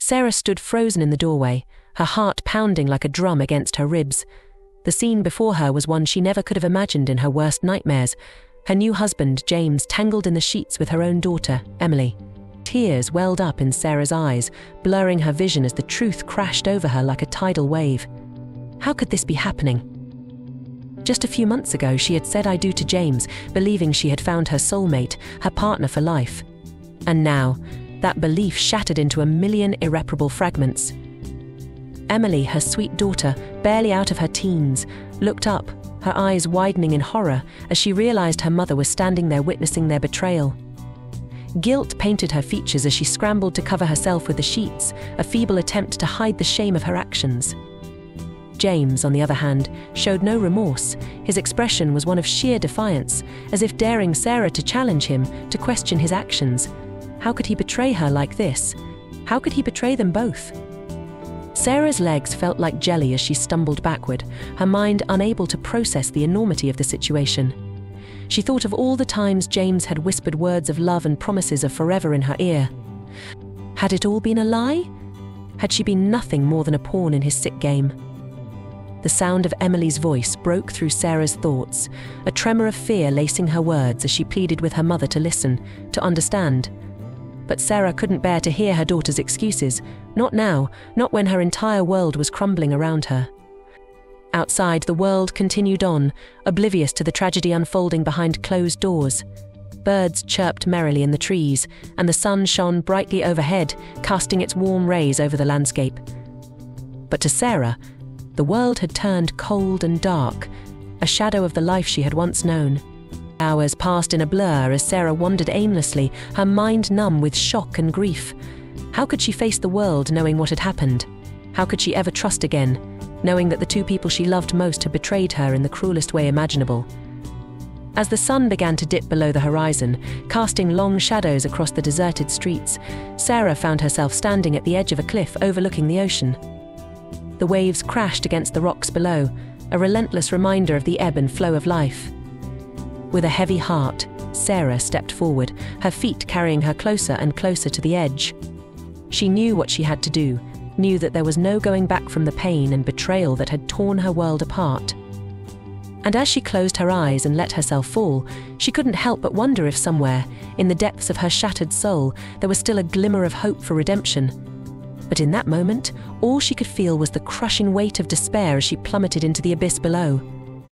Sarah stood frozen in the doorway, her heart pounding like a drum against her ribs. The scene before her was one she never could have imagined in her worst nightmares. Her new husband, James, tangled in the sheets with her own daughter, Emily. Tears welled up in Sarah's eyes, blurring her vision as the truth crashed over her like a tidal wave. How could this be happening? Just a few months ago, she had said "I do" to James, believing she had found her soulmate, her partner for life. And now, that belief shattered into a million irreparable fragments. Emily, her sweet daughter, barely out of her teens, looked up, her eyes widening in horror as she realized her mother was standing there witnessing their betrayal. Guilt painted her features as she scrambled to cover herself with the sheets, a feeble attempt to hide the shame of her actions. James, on the other hand, showed no remorse. His expression was one of sheer defiance, as if daring Sarah to challenge him, to question his actions. How could he betray her like this? How could he betray them both? Sarah's legs felt like jelly as she stumbled backward, her mind unable to process the enormity of the situation. She thought of all the times James had whispered words of love and promises of forever in her ear. Had it all been a lie? Had she been nothing more than a pawn in his sick game? The sound of Emily's voice broke through Sarah's thoughts, a tremor of fear lacing her words as she pleaded with her mother to listen, to understand. But Sarah couldn't bear to hear her daughter's excuses, not now, not when her entire world was crumbling around her. Outside, the world continued on, oblivious to the tragedy unfolding behind closed doors. Birds chirped merrily in the trees, and the sun shone brightly overhead, casting its warm rays over the landscape. But to Sarah, the world had turned cold and dark, a shadow of the life she had once known. Hours passed in a blur as Sarah wandered aimlessly, her mind numb with shock and grief. How could she face the world knowing what had happened? How could she ever trust again, knowing that the two people she loved most had betrayed her in the cruelest way imaginable? As the sun began to dip below the horizon, casting long shadows across the deserted streets, Sarah found herself standing at the edge of a cliff overlooking the ocean. The waves crashed against the rocks below, a relentless reminder of the ebb and flow of life. With a heavy heart, Sarah stepped forward, her feet carrying her closer and closer to the edge. She knew what she had to do, knew that there was no going back from the pain and betrayal that had torn her world apart. And as she closed her eyes and let herself fall, she couldn't help but wonder if somewhere, in the depths of her shattered soul, there was still a glimmer of hope for redemption. But in that moment, all she could feel was the crushing weight of despair as she plummeted into the abyss below.